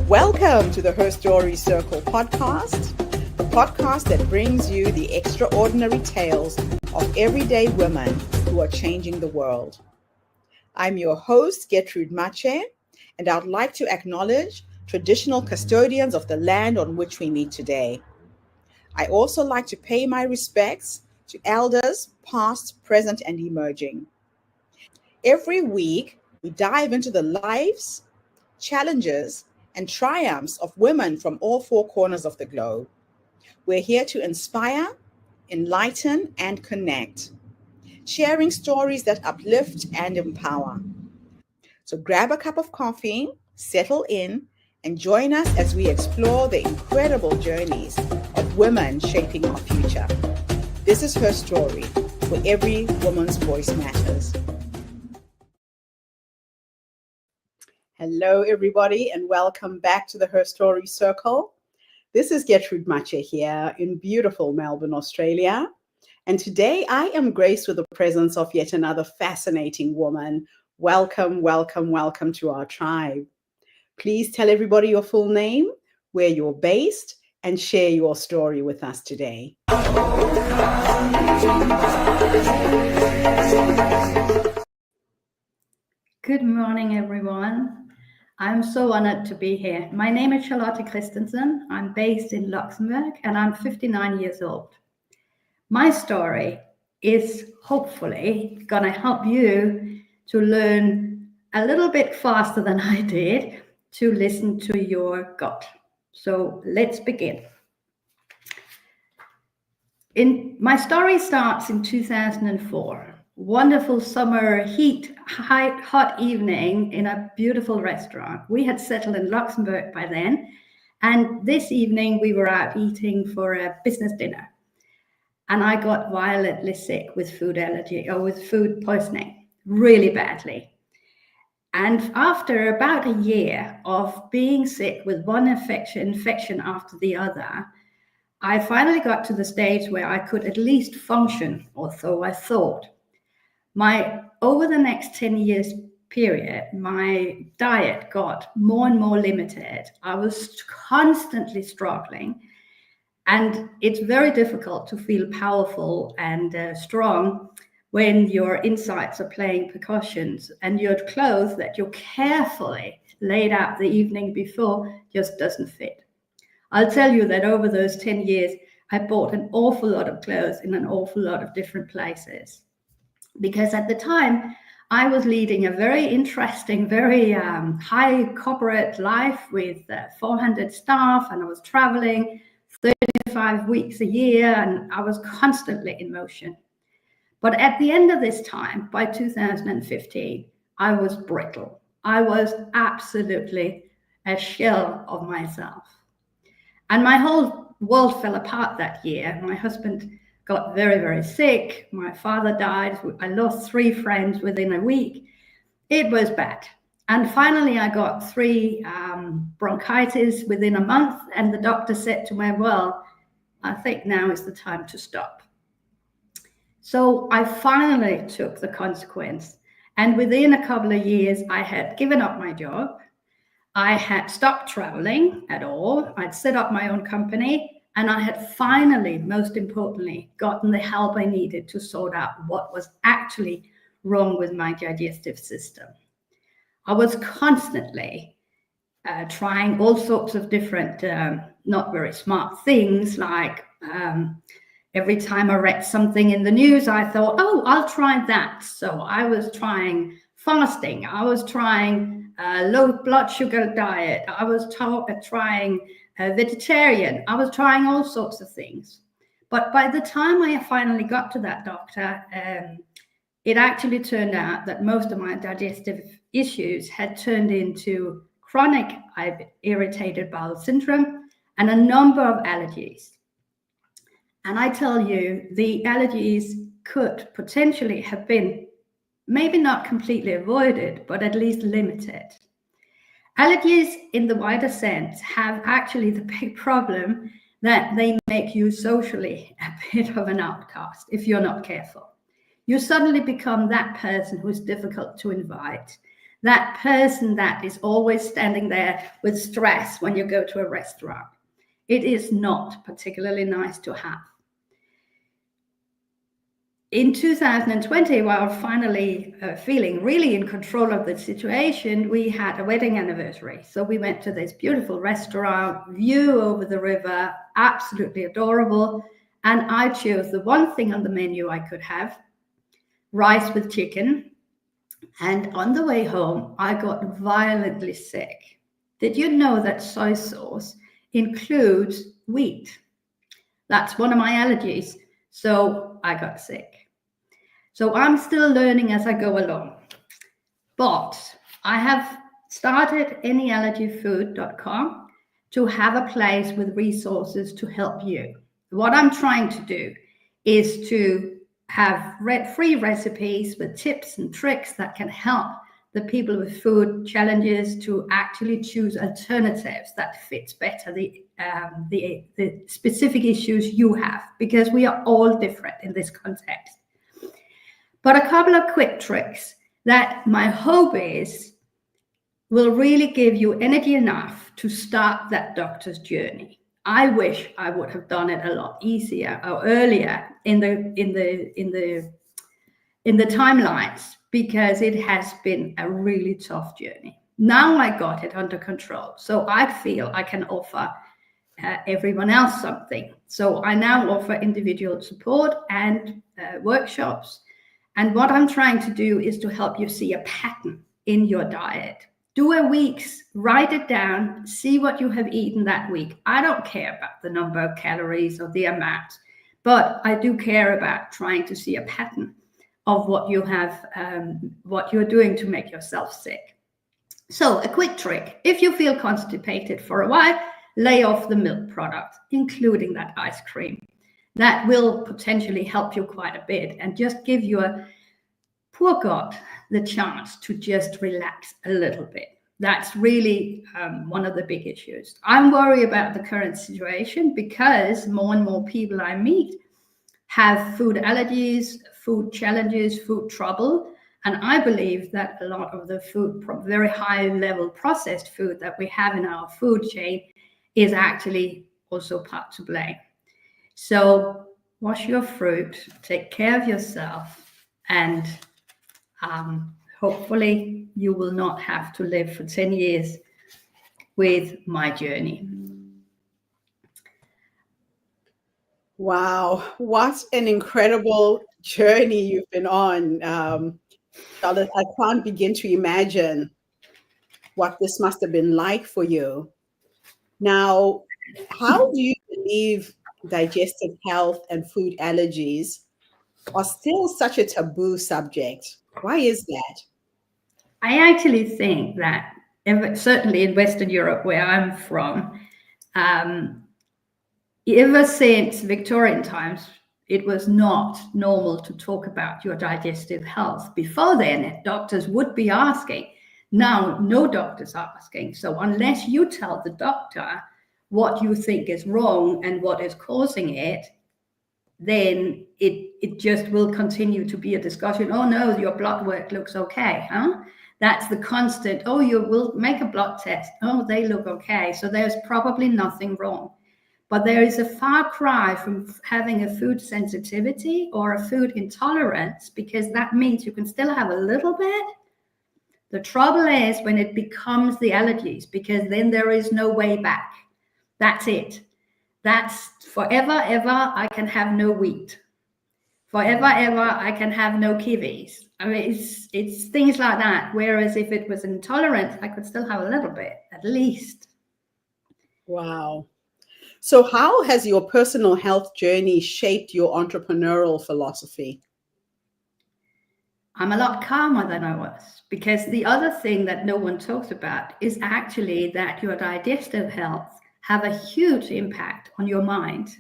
Welcome to the Her Story Circle podcast, the podcast that brings you the extraordinary tales of everyday women who are changing the world. I'm your host, Gertrude Mache, and I'd like to acknowledge traditional custodians of the land on which we meet today. I also like to pay my respects to elders, past, present, and emerging. Every week, we dive into the lives, challenges, and triumphs of women from all four corners of the globe. We're here to inspire, enlighten, and connect, sharing stories that uplift and empower. So grab a cup of coffee, settle in, and join us as we explore the incredible journeys of women shaping our future. This is Her Story, where every woman's voice matters. Hello, everybody, and welcome back to the Her Story Circle. This is Gertrude Mache here in beautiful Melbourne, Australia. And today I am graced with the presence of yet another fascinating woman. Welcome, welcome, welcome to our tribe. Please tell everybody your full name, where you're based, and share your story with us today. Good morning, everyone. I'm so honored to be here. My name is Charlotte Christensen. I'm based in Luxembourg and I'm 59 years old. My story is hopefully going to help you to learn a little bit faster than I did to listen to your gut. So let's begin. My story starts in 2004. Wonderful summer heat, hot evening in a beautiful restaurant. We had settled in Luxembourg by then, and this evening we were out eating for a business dinner. And I got violently sick with food allergy or with food poisoning, really badly. And after about a year of being sick with one infection after the other, I finally got to the stage where I could at least function, or so I thought. Over the next 10 years period, my diet got more and more limited. I was constantly struggling, and it's very difficult to feel powerful and strong when your insides are playing percussions and your clothes that you carefully laid out the evening before just doesn't fit. I'll tell you that over those 10 years, I bought an awful lot of clothes in an awful lot of different places. Because at the time, I was leading a very interesting, very high corporate life with 400 staff, and I was traveling 35 weeks a year, and I was constantly in motion. But at the end of this time, by 2015, I was brittle. I was absolutely a shell of myself. And my whole world fell apart that year. My husband got very, very sick. My father died. I lost 3 friends within a week. It was bad. And finally, I got 3 bronchitis within a month. And the doctor said to me, well, I think now is the time to stop. So I finally took the consequence. And within a couple of years, I had given up my job. I had stopped traveling at all. I'd set up my own company. And I had finally, most importantly, gotten the help I needed to sort out what was actually wrong with my digestive system. I was constantly trying all sorts of different, not very smart things, like every time I read something in the news, I thought, oh, I'll try that. So I was trying fasting. I was trying low blood sugar diet. I was trying vegetarian. I was trying all sorts of things. But by the time I finally got to that doctor, it actually turned out that most of my digestive issues had turned into chronic irritated bowel syndrome and a number of allergies. And I tell you, the allergies could potentially have been maybe not completely avoided, but at least limited. Allergies in the wider sense have actually the big problem that they make you socially a bit of an outcast if you're not careful. You suddenly become that person who's difficult to invite, that person that is always standing there with stress when you go to a restaurant. It is not particularly nice to have. In 2020, while finally feeling really in control of the situation, we had a wedding anniversary. So we went to this beautiful restaurant, view over the river, absolutely adorable. And I chose the one thing on the menu I could have, rice with chicken. And on the way home, I got violently sick. Did you know that soy sauce includes wheat? That's one of my allergies. So I got sick. So I'm still learning as I go along. But I have started anyallergyfood.com to have a place with resources to help you. What I'm trying to do is to have free recipes with tips and tricks that can help the people with food challenges to actually choose alternatives that fits better the specific issues you have, because we are all different in this context. But a couple of quick tricks that my hope is will really give you energy enough to start that doctor's journey. I wish I would have done it a lot easier or earlier in the timelines, because it has been a really tough journey. Now I got it under control, so I feel I can offer everyone else something. So I now offer individual support and workshops. And what I'm trying to do is to help you see a pattern in your diet. Do a week's, write it down, see what you have eaten that week. I don't care about the number of calories or the amount, but I do care about trying to see a pattern of what you have, what you're doing to make yourself sick. So a quick trick: if you feel constipated for a while, lay off the milk product, including that ice cream. That will potentially help you quite a bit and just give you poor God, the chance to just relax a little bit. That's really one of the big issues. I'm worried about the current situation because more and more people I meet have food allergies, food challenges, food trouble. And I believe that a lot of the food, very high level processed food that we have in our food chain is actually also part to blame. So wash your fruit, take care of yourself, and hopefully you will not have to live for 10 years with my journey. Wow, what an incredible journey you've been on. Charlotte, I can't begin to imagine what this must have been like for you. Now, how do you believe digestive health and food allergies are still such a taboo subject? Why is that? I actually think that, certainly in Western Europe, where I'm from, ever since Victorian times, it was not normal to talk about your digestive health. Before then, doctors would be asking. Now, no doctors are asking. So unless you tell the doctor what you think is wrong and what is causing it, then it just will continue to be a discussion. Oh no, your blood work looks okay, huh? That's the constant. Oh, you will make a blood test. Oh, they look okay. So there's probably nothing wrong. But there is a far cry from having a food sensitivity or a food intolerance, because that means you can still have a little bit. The trouble is when it becomes the allergies, because then there is no way back. That's it. That's forever, ever, I can have no wheat. Forever, ever, I can have no kiwis. I mean, it's things like that. Whereas if it was intolerant, I could still have a little bit, at least. Wow. So how has your personal health journey shaped your entrepreneurial philosophy? I'm a lot calmer than I was, because the other thing that no one talks about is actually that your digestive health have a huge impact on your mind.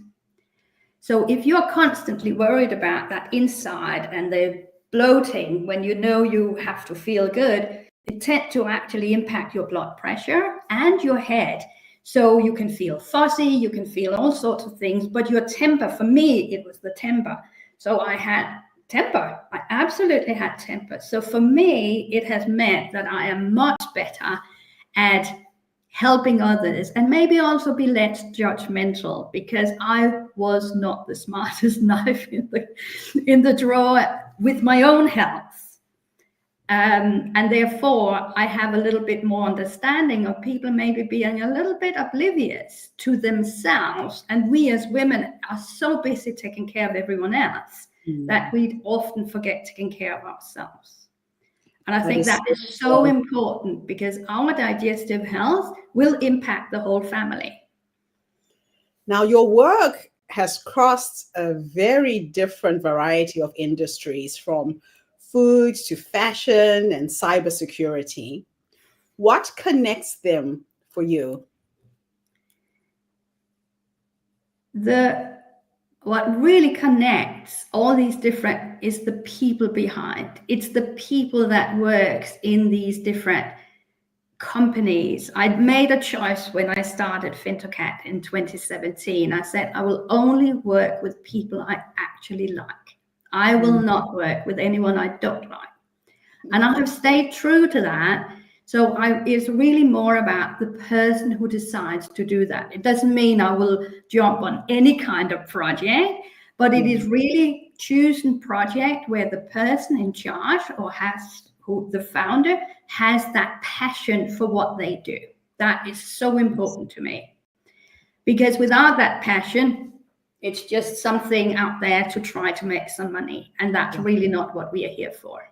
So if you're constantly worried about that inside and the bloating when you know you have to feel good, it tends to actually impact your blood pressure and your head. So you can feel fuzzy, you can feel all sorts of things, but your temper, for me, it was the temper. So I had temper. I absolutely had temper. So for me, it has meant that I am much better at helping others and maybe also be less judgmental, because I was not the smartest knife in the drawer with my own health. And therefore, I have a little bit more understanding of people maybe being a little bit oblivious to themselves. And we as women are so busy taking care of everyone else that we often forget taking care of ourselves. And I think that is so important, because our digestive health will impact the whole family. Now, your work has crossed a very different variety of industries, from food to fashion and cybersecurity. What connects them for you? What really connects all these different is the people behind. It's the people that works in these different companies. I'd made a choice when I started Fintocat in 2017. I said, I will only work with people I actually like. I will not work with anyone I don't like. And I have stayed true to that. So it's really more about the person who decides to do that. It doesn't mean I will jump on any kind of project, but it is really choosing project where the person in charge who the founder has that passion for what they do. That is so important to me, because without that passion, it's just something out there to try to make some money. And that's really not what we are here for.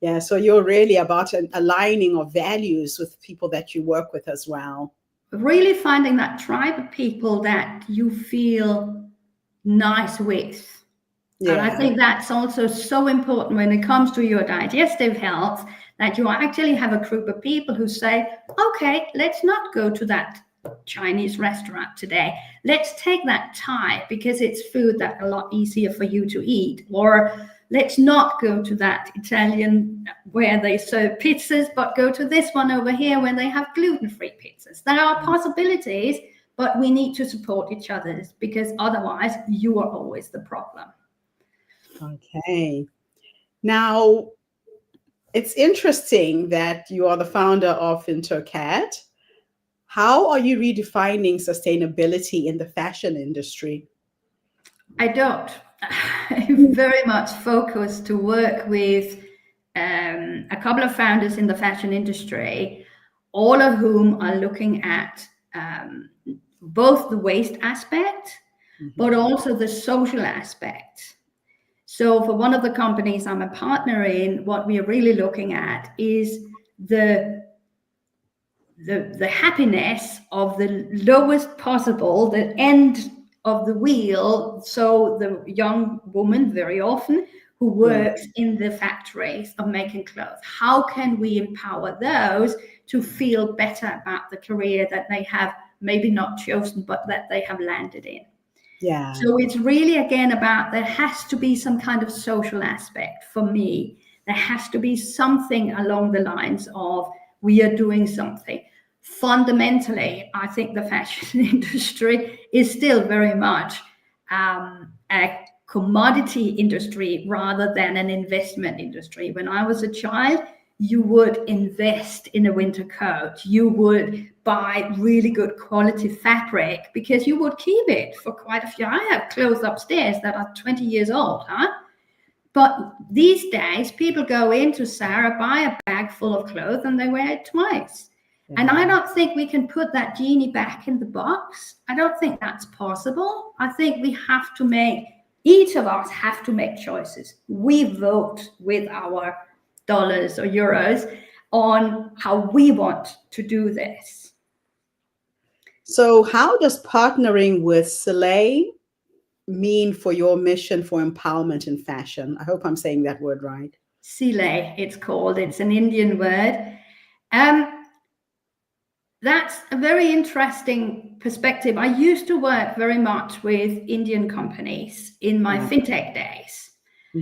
Yeah, so you're really about an aligning of values with people that you work with as well. Really finding that tribe of people that you feel nice with. Yeah. And I think that's also so important when it comes to your digestive health, that you actually have a group of people who say, okay, let's not go to that Chinese restaurant today. Let's take that Thai, because it's food that's a lot easier for you to eat. Or let's not go to that Italian where they serve pizzas, but go to this one over here where they have gluten-free pizzas. There are possibilities, but we need to support each other, because otherwise you are always the problem. Okay. Now, it's interesting that you are the founder of Fintocat. How are you redefining sustainability in the fashion industry? I don't. I'm very much focused to work with a couple of founders in the fashion industry, all of whom are looking at both the waste aspect, but also the social aspect. So for one of the companies I'm a partner in, what we are really looking at is the happiness of the lowest possible, the end of the wheel. So the young woman, very often, who works in the factories of making clothes, how can we empower those to feel better about the career that they have maybe not chosen, but that they have landed in? Yeah. So it's really, again, about, there has to be some kind of social aspect for me. There has to be something along the lines of, we are doing something. Fundamentally, I think the fashion industry is still very much a commodity industry rather than an investment industry. When I was a child, you would invest in a winter coat. You would buy really good quality fabric because you would keep it for quite a few. I have clothes upstairs that are 20 years old, But these days, people go into Zara, buy a bag full of clothes, and they wear it twice. Yeah. And I don't think we can put that genie back in the box. I don't think that's possible. I think we have to each of us have to make choices. We vote with our dollars or euros on how we want to do this. So how does partnering with Soleil mean for your mission for empowerment in fashion? I hope I'm saying that word right. Soleil, it's called. It's an Indian word. That's a very interesting perspective. I used to work very much with Indian companies in my fintech days.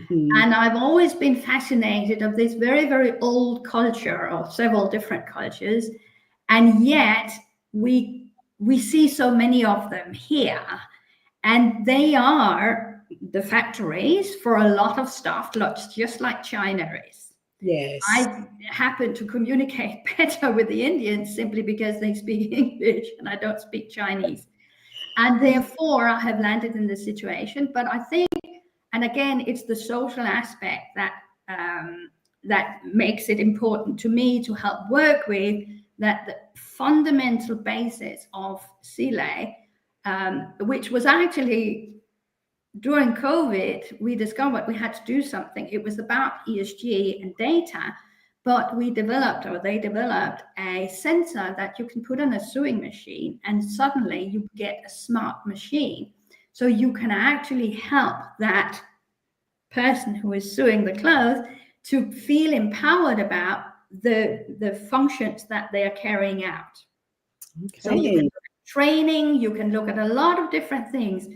And I've always been fascinated of this very, very old culture, or several different cultures. And yet we see so many of them here. And they are the factories for a lot of stuff, just like China is. Yes. I happen to communicate better with the Indians simply because they speak English and I don't speak Chinese. And therefore, I have landed in this situation. But I think, and again, it's the social aspect that makes it important to me to help work with, that the fundamental basis of Sile, which was actually during COVID, we discovered we had to do something. It was about ESG and data, but they developed a sensor that you can put on a sewing machine, and suddenly you get a smart machine. So you can actually help that person who is sewing the clothes to feel empowered about the functions that they are carrying out. Okay. So you can look at training, you can look at a lot of different things.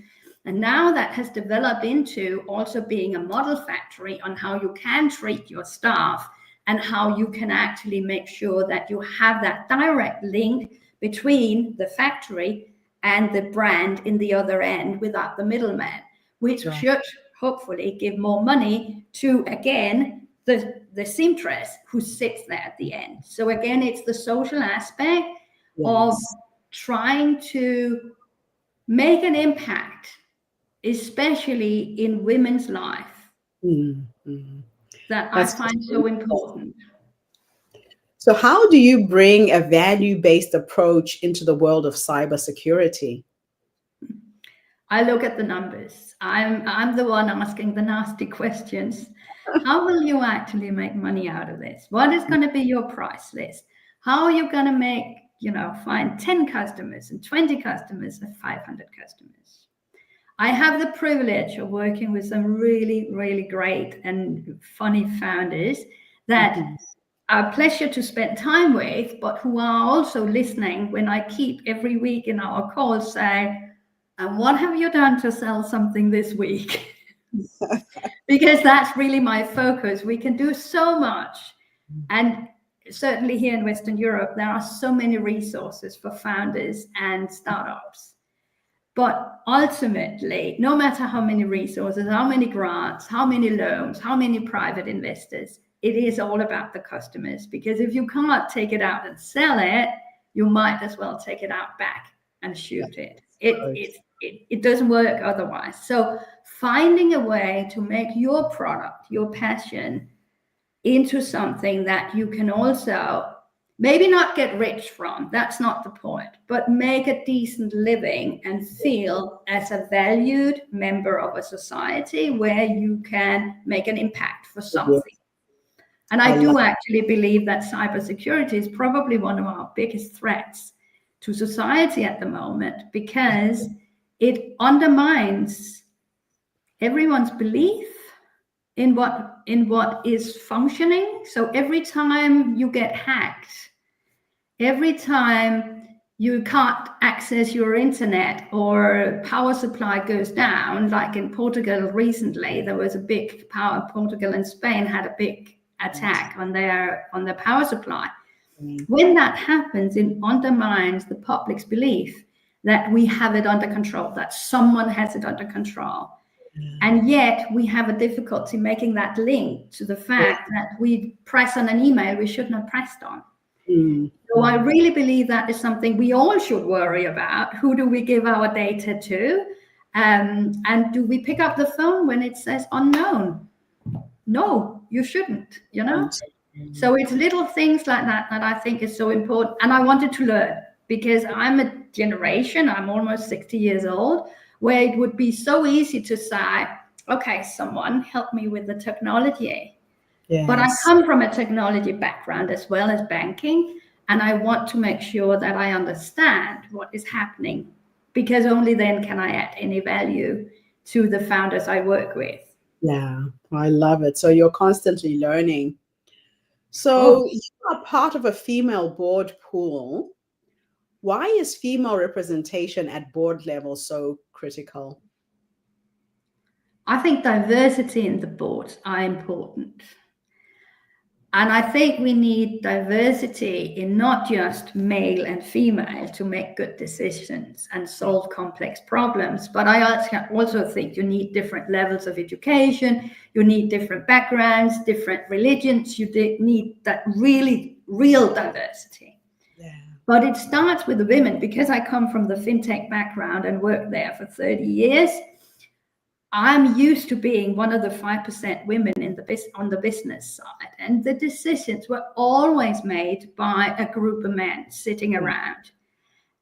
And now that has developed into also being a model factory on how you can treat your staff and how you can actually make sure that you have that direct link between the factory and the brand in the other end without the middleman, which should hopefully give more money to, again, the seamstress who sits there at the end. So again, it's the social aspect of trying to make an impact, especially in women's life, that I find so important. So how do you bring a value-based approach into the world of cybersecurity? I look at the numbers. I'm the one asking the nasty questions. How will you actually make money out of this? What is going to be your price list? How are you going to make, find 10 customers and 20 customers and 500 customers? I have the privilege of working with some really, really great and funny founders that are a pleasure to spend time with, but who are also listening when I keep every week in our calls say, and what have you done to sell something this week? Because that's really my focus. We can do so much. And certainly here in Western Europe, there are so many resources for founders and startups. But ultimately, no matter how many resources, how many grants, how many loans, how many private investors, it is all about the customers. Because if you can't take it out and sell it, you might as well take it out back and shoot it. It doesn't work otherwise. So finding a way to make your product, your passion, into something that you can also maybe not get rich from, that's not the point, but make a decent living and feel as a valued member of a society where you can make an impact for something. And I do actually believe that cybersecurity is probably one of our biggest threats to society at the moment, because it undermines everyone's belief in what is functioning. So every time you get hacked, every time you can't access your internet or power supply goes down, like in Portugal recently, there was a big Portugal and Spain had a big attack on their power supply. When that happens, it undermines the public's belief that we have it under control, that someone has it under control. And yet we have a difficulty making that link to the fact that we press on an email we shouldn't have pressed on. So I really believe that is something we all should worry about. Who do we give our data to? And do we pick up the phone when it says unknown? No, you shouldn't, So it's little things like that that I think is so important. And I wanted to learn, because I'm a generation, I'm almost 60 years old, where it would be so easy to say, okay, someone help me with the technology. Yes. But I come from a technology background as well as banking, and I want to make sure that I understand what is happening, because only then can I add any value to the founders I work with. Yeah, I love it. So you're constantly learning. So you are part of a female board pool. Why is female representation at board level so critical? I think diversity in the boards are important. And I think we need diversity in not just male and female to make good decisions and solve complex problems. But I also think you need different levels of education, you need different backgrounds, different religions, you need that really real diversity. Yeah. But it starts with the women, because I come from the fintech background and worked there for 30 years. I'm used to being one of the 5% women on the business side. And the decisions were always made by a group of men sitting around.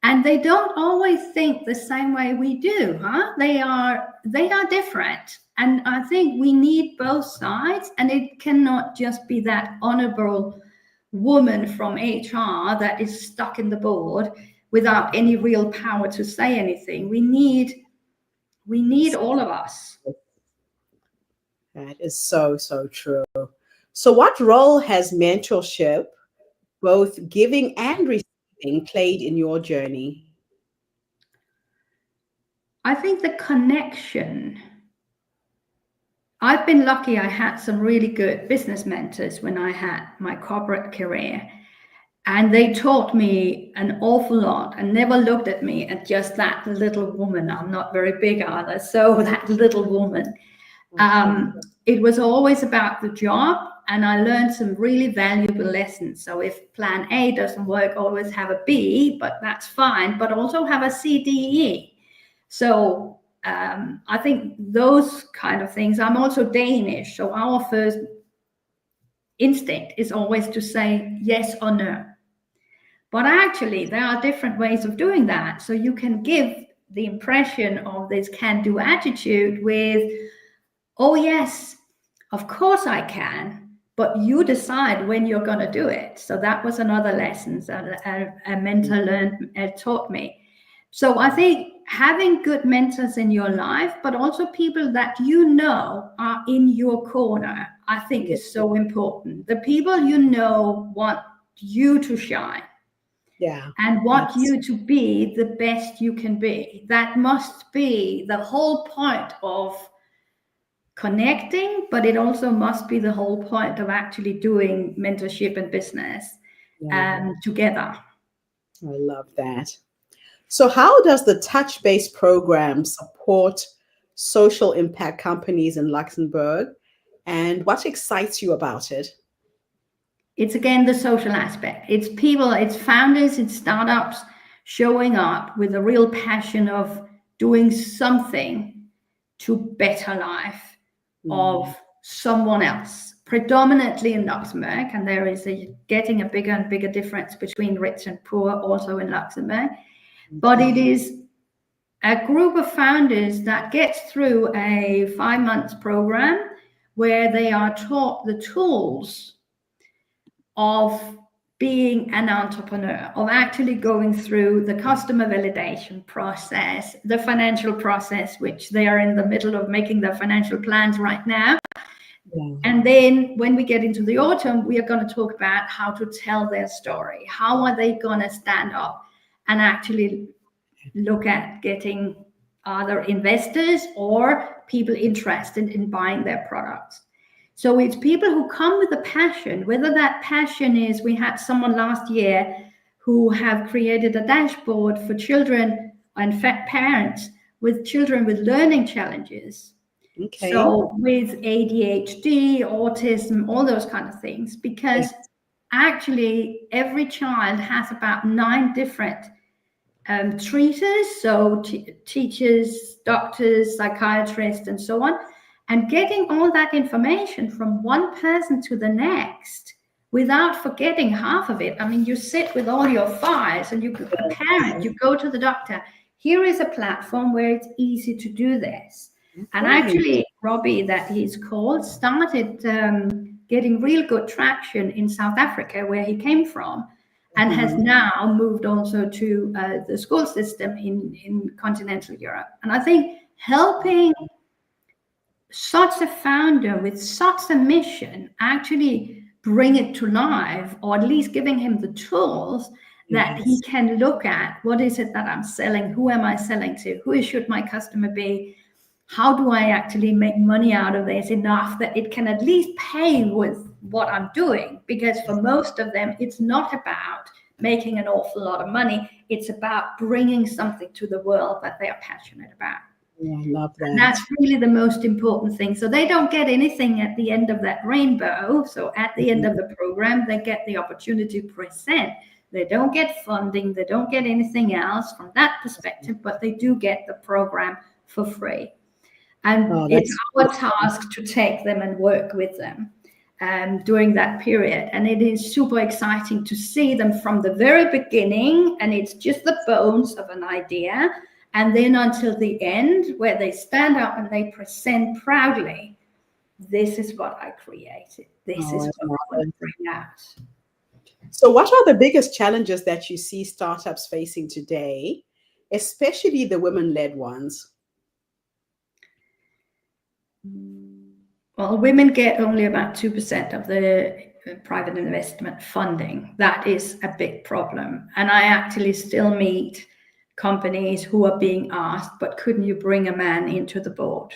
And they don't always think the same way we do, huh? They are different. And I think we need both sides. And it cannot just be that honorable woman from HR that is stuck in the board without any real power to say anything. We need all of us. That is so, so true. So what role has mentorship, both giving and receiving, played in your journey? I think the connection. I've been lucky. I had some really good business mentors when I had my corporate career. And they taught me an awful lot and never looked at me as just that little woman. I'm not very big either. So that little woman. It was always about the job. And I learned some really valuable lessons. So if plan A doesn't work, always have a B, but that's fine. But also have a C, D, E. So I think those kind of things. I'm also Danish. So our first instinct is always to say yes or no. But actually, there are different ways of doing that. So you can give the impression of this can-do attitude with, oh, yes, of course I can, but you decide when you're going to do it. So that was another lesson that a mentor taught me. So I think having good mentors in your life, but also people that you know are in your corner, I think is so important. The people you know want you to shine. Yeah. And want you to be the best you can be. That must be the whole point of connecting, but it also must be the whole point of actually doing mentorship and business together. I love that. So how does the touch-based program support social impact companies in Luxembourg? And what excites you about it? It's again the social aspect. It's people, it's founders, it's startups showing up with a real passion of doing something to better life of someone else, predominantly in Luxembourg. And there is getting a bigger and bigger difference between rich and poor also in Luxembourg. But it is a group of founders that gets through a 5-month program where they are taught the tools of being an entrepreneur, of actually going through the customer validation process, the financial process, which they are in the middle of making their financial plans right now. And then when we get into the autumn, we are going to talk about how to tell their story. How are they going to stand up and actually look at getting other investors or people interested in buying their products? So it's people who come with a passion, whether that passion is, we had someone last year who have created a dashboard for children and parents with children with learning challenges. Okay. So with ADHD, autism, all those kind of things, because actually every child has about 9 different treaters, so teachers, doctors, psychiatrists, and so on. And getting all that information from one person to the next without forgetting half of it. I mean, you sit with all your files and you a parent, you go to the doctor. Here is a platform where it's easy to do this. And actually, Robbie, that he's called, started getting real good traction in South Africa, where he came from, and has now moved also to the school system in continental Europe. And I think helping such a founder with such a mission actually bring it to life, or at least giving him the tools that he can look at, what is it that I'm selling? Who am I selling to? Who should my customer be? How do I actually make money out of this enough that it can at least pay with what I'm doing, because for most of them, it's not about making an awful lot of money. It's about bringing something to the world that they are passionate about. Yeah, I love that. And that's really the most important thing. So they don't get anything at the end of that rainbow. So at the end of the program, they get the opportunity to present. They don't get funding. They don't get anything else from that perspective, but they do get the program for free. And it's our task to take them and work with them during that period. And it is super exciting to see them from the very beginning, and it's just the bones of an idea, and then until the end, where they stand up and they present proudly, this is what I created. This is what I want to bring out. So what are the biggest challenges that you see startups facing today, especially the women-led ones? Well, women get only about 2% of the private investment funding. That is a big problem. And I actually still meet companies who are being asked, but couldn't you bring a man into the board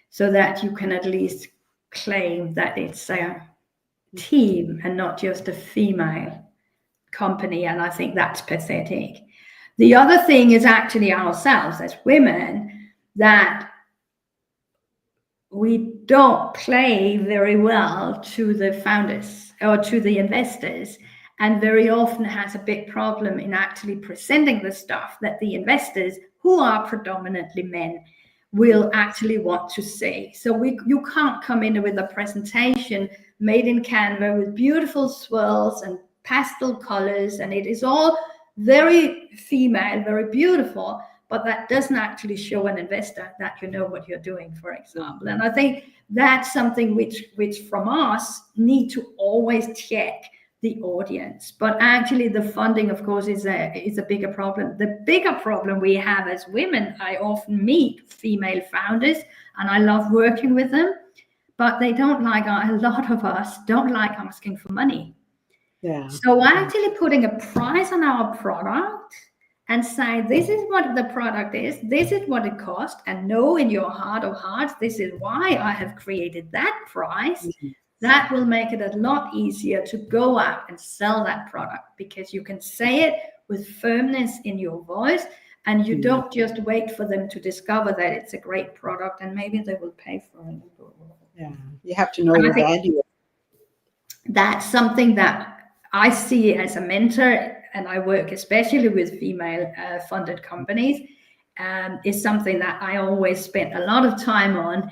so that you can at least claim that it's a team and not just a female company? And I think that's pathetic. The other thing is actually ourselves as women, that we don't play very well to the founders or to the investors, and very often has a big problem in actually presenting the stuff that the investors, who are predominantly men, will actually want to see. So you can't come in with a presentation made in Canva with beautiful swirls and pastel colors, and it is all very female, very beautiful, but that doesn't actually show an investor that you know what you're doing, for example. And I think that's something which from us need to always check the audience. But actually the funding, of course, is a bigger problem. The bigger problem we have as women, I often meet female founders and I love working with them, but they don't like, a lot of us don't like asking for money. Yeah. So actually putting a price on our product and say, this is what the product is, this is what it costs, and know in your heart of hearts, this is why I have created that price. That will make it a lot easier to go out and sell that product, because you can say it with firmness in your voice, and you don't just wait for them to discover that it's a great product and maybe they will pay for it. Yeah, you have to know your value. That's something that I see as a mentor, and I work especially with female funded companies, is something that I always spend a lot of time on,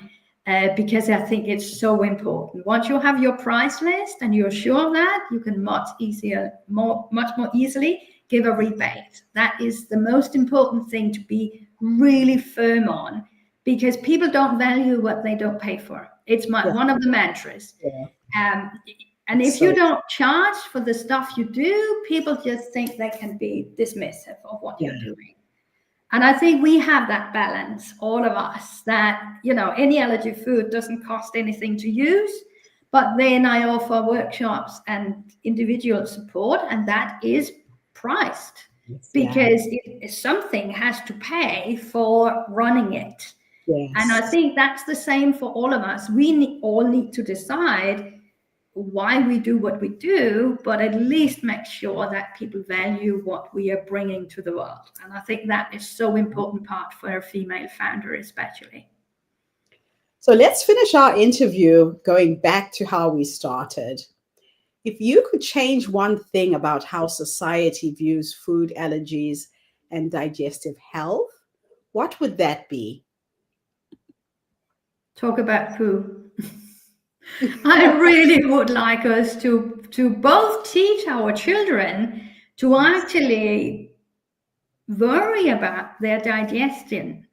because I think it's so important. Once you have your price list and you're sure of that, you can much more easily give a rebate. That is the most important thing to be really firm on, because people don't value what they don't pay for. It's one of the mantras. Yeah. And if you don't charge for the stuff you do, people just think they can be dismissive of what you're doing. And I think we have that balance, all of us, that, any allergy food doesn't cost anything to use, but then I offer workshops and individual support, and that is priced, because something has to pay for running it. Yes. And I think that's the same for all of us. We all need to decide why we do what we do, but at least make sure that people value what we are bringing to the world. And I think that is so important part for a female founder especially. So let's finish our interview going back to how we started. If you could change one thing about how society views food allergies and digestive health, what would that be? Talk about poo. I really would like us to both teach our children to actually worry about their digestion.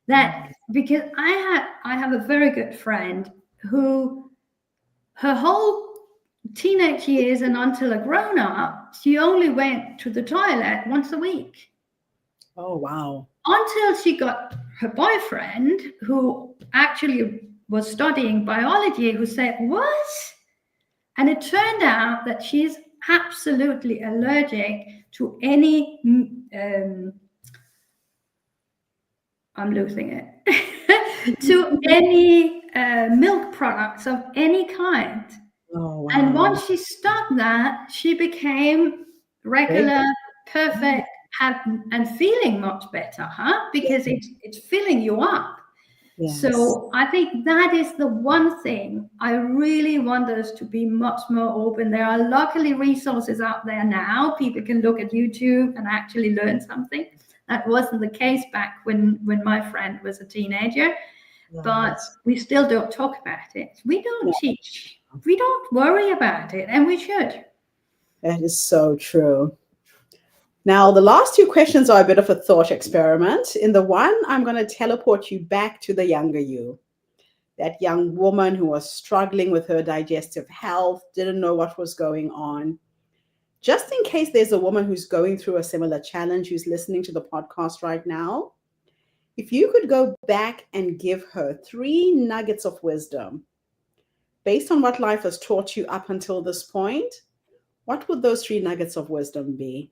That, because I have a very good friend who, her whole teenage years and until a grown up, she only went to the toilet once a week. Oh, wow. Until she got her boyfriend, who actually was studying biology, who said, what? And it turned out that she's absolutely allergic to any, I'm losing it, to any milk products of any kind. Oh, And wow. once she stopped that, she became Great. regular, perfect, and feeling much better, huh? Because it's filling you up. Yes. So I think that is the one thing I really want us to be much more open. There are luckily resources out there now. People can look at YouTube and actually learn something. That wasn't the case back when my friend was a teenager, Right. but we still don't talk about it. We don't No, teach. We don't worry about it, and we should. that is so true. Now, the last two questions are a bit of a thought experiment. In the one, I'm going to teleport you back to the younger you, that young woman who was struggling with her digestive health, didn't know what was going on. Just in case there's a woman who's going through a similar challenge who's listening to the podcast right now, if you could go back and give her 3 nuggets of wisdom based on what life has taught you up until this point, what would those 3 nuggets of wisdom be?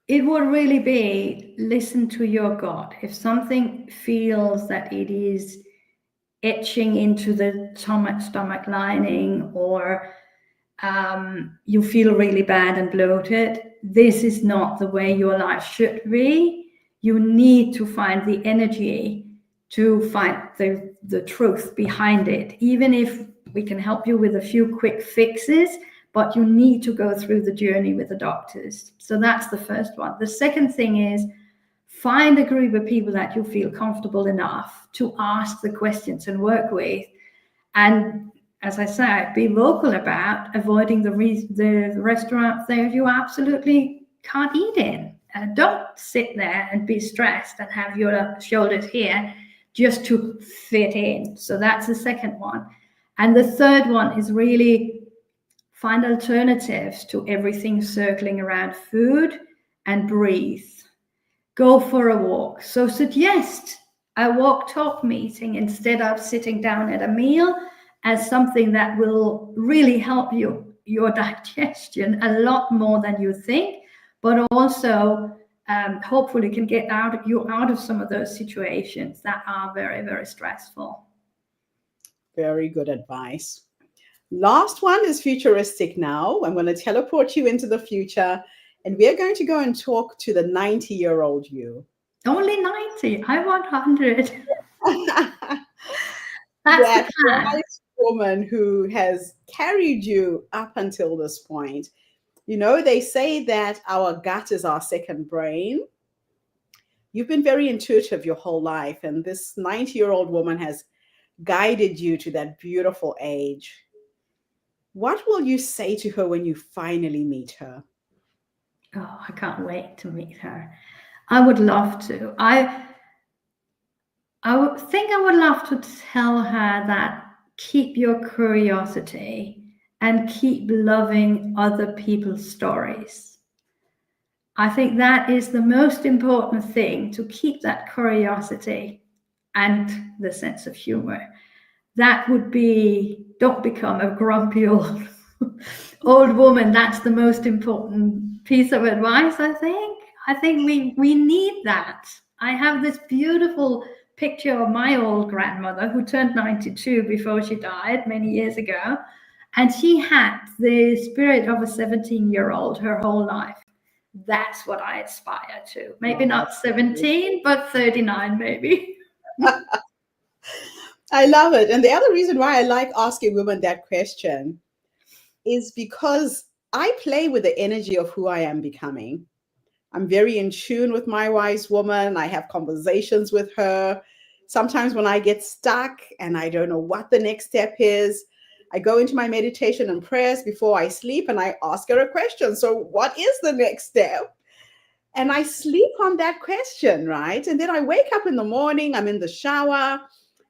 It would really be listen to your gut. If something feels that it is etching into the stomach lining, or you feel really bad and bloated, this is not the way your life should be. You need to find the energy to find the truth behind it, even if we can help you with a few quick fixes, but you need to go through the journey with the doctors. So that's the first one. The second thing is find a group of people that you feel comfortable enough to ask the questions and work with. And as I said, be vocal about avoiding the restaurants that you absolutely can't eat in. Don't sit there and be stressed and have your shoulders here just to fit in. So that's the second one. And the third one is really find alternatives to everything circling around food and breathe. Go for a walk. So suggest a walk talk meeting instead of sitting down at a meal as something that will really help your digestion a lot more than you think, but also hopefully can get you out of some of those situations that are very, very stressful. Very good advice. Last one is futuristic now. I'm going to teleport you into the future, and we're going to go and talk to the 90-year-old you. Only 90. I want 100. That's the That plan. wise woman who has carried you up until this point. You know, they say that our gut is our second brain. You've been very intuitive your whole life, and this 90-year-old woman has guided you to that beautiful age. What will you say to her when you finally meet her? Oh, I can't wait to meet her. I would love to. I would think I would love to tell her that keep your curiosity and keep loving other people's stories. I think that is the most important thing, to keep that curiosity and the sense of humor. That would be, don't become a grumpy old woman. That's the most important piece of advice, I think. I think we need that. I have this beautiful picture of my old grandmother who turned 92 before she died many years ago. And she had the spirit of a 17-year-old her whole life. That's what I aspire to. Maybe Oh, not that's 17, but 39 maybe. I love it. And the other reason why I like asking women that question is because I play with the energy of who I am becoming. I'm very in tune with my wise woman. I have conversations with her. Sometimes when I get stuck and I don't know what the next step is, I go into my meditation and prayers before I sleep and I ask her a question. So, what is the next step? And I sleep on that question, right? And then I wake up in the morning, I'm in the shower,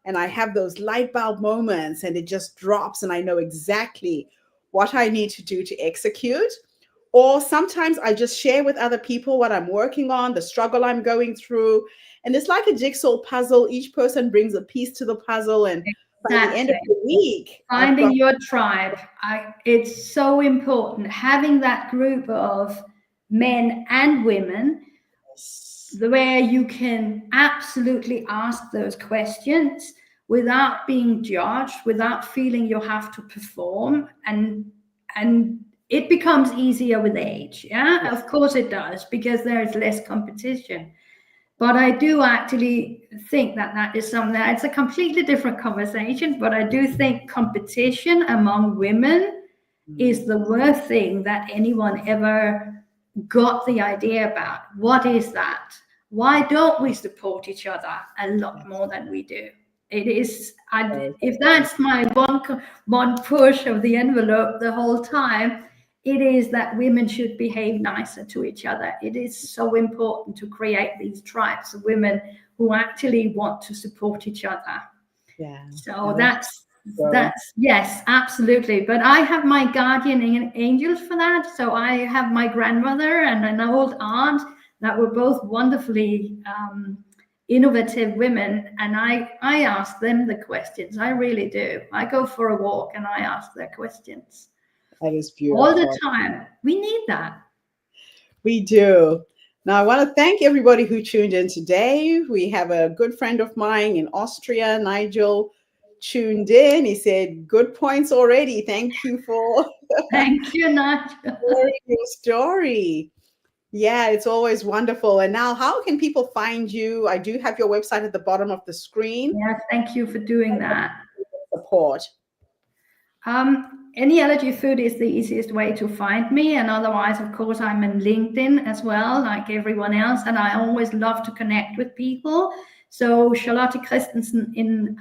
and I have those light bulb moments, and it just drops, and I know exactly what I need to do to execute. Or sometimes I just share with other people what I'm working on, the struggle I'm going through. And it's like a jigsaw puzzle. Each person brings a piece to the puzzle. And by the end of Exactly. the week, I've Finding got your tribe. It's so important. Having that group of men and women this. where you can absolutely ask those questions without being judged, without feeling you have to perform, and it becomes easier with age. Yeah, of course it does, because there is less competition. But I do actually think that is something, it's a completely different conversation, but I do think competition among women is the worst thing that anyone ever got the idea about. What is that? Why don't we support each other a lot more than we do? It is, if that's my one push of the envelope the whole time, it is that women should behave nicer to each other. It is so important to create these tribes of women who actually want to support each other. Yeah. So that's yes, absolutely. But I have my guardian angels for that. So I have my grandmother and an old aunt that were both wonderfully innovative women, and I ask them the questions. I really do. I go for a walk and I ask their questions. That is beautiful. All the time. We need that. We do. Now, I want to thank everybody who tuned in today. We have a good friend of mine in Austria, Nigel, tuned in. He said, good points already. Thank you for Thank you, Nigel. your story. Yeah, it's always wonderful. And now, how can people find you? I do have your website at the bottom of the screen. Yes, thank you for doing that. Support. Any Allergy Food is the easiest way to find me. And otherwise, of course, I'm in LinkedIn as well, like everyone else. And I always love to connect with people. So Charlotte Christensen in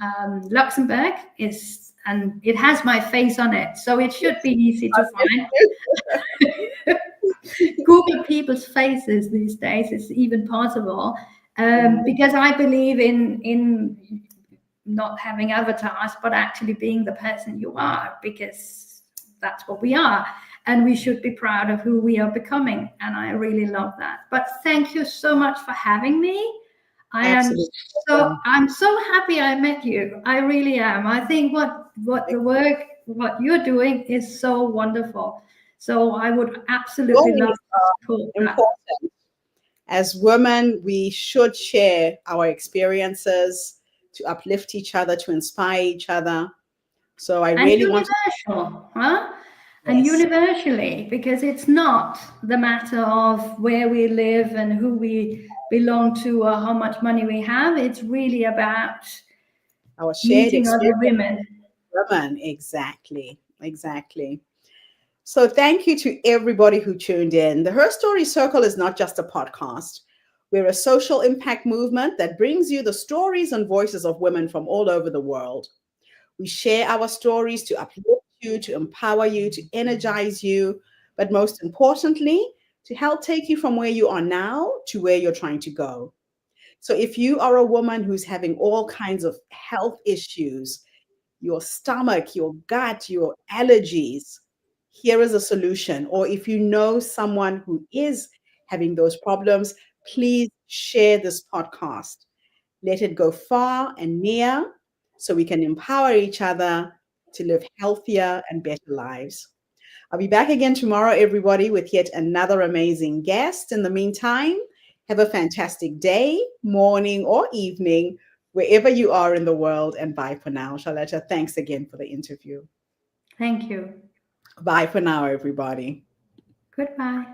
Luxembourg is, and it has my face on it. So it should be easy to find. Google people's faces these days is even possible. Because I believe in not having avatars, but actually being the person you are, because that's what we are. And we should be proud of who we are becoming. And I really love that. But thank you so much for having me. I'm so happy I met you. I really am. I think what you're doing is so wonderful. So I would absolutely love to support that. As women, we should share our experiences to uplift each other, to inspire each other. So I really want to... And universally, because it's not the matter of where we live and who we belong to or how much money we have. It's really about our shared meeting other women. Exactly. So thank you to everybody who tuned in. The Her Story Circle is not just a podcast. We're a social impact movement that brings you the stories and voices of women from all over the world. We share our stories to uplift you, to empower you, to energize you, but most importantly, to help take you from where you are now to where you're trying to go. So if you are a woman who's having all kinds of health issues, your stomach, your gut, your allergies, here is a solution. Or if you know someone who is having those problems, please share this podcast. Let it go far and near so we can empower each other to live healthier and better lives. I'll be back again tomorrow, everybody, with yet another amazing guest. In the meantime, have a fantastic day, morning, or evening, wherever you are in the world. And bye for now. Charlotte, thanks again for the interview. Thank you. Bye for now, everybody. Goodbye.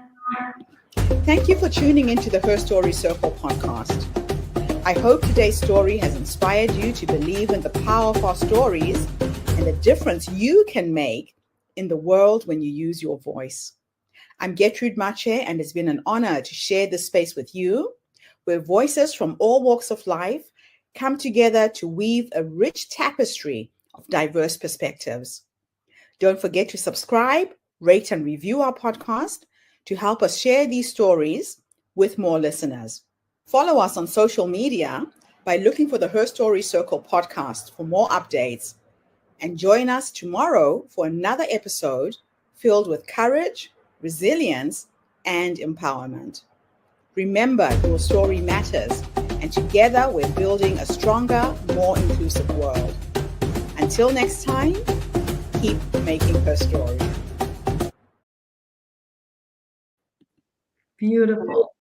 Thank you for tuning into the Her Story Circle podcast. I hope today's story has inspired you to believe in the power of our stories and the difference you can make in the world when you use your voice. I'm Gertrude Mache, and it's been an honor to share this space with you, where voices from all walks of life come together to weave a rich tapestry of diverse perspectives. Don't forget to subscribe, rate, and review our podcast to help us share these stories with more listeners. Follow us on social media by looking for the Her Story Circle podcast for more updates. And join us tomorrow for another episode filled with courage, resilience, and empowerment. Remember, your story matters, and together we're building a stronger, more inclusive world. Until next time, keep making her story. Beautiful.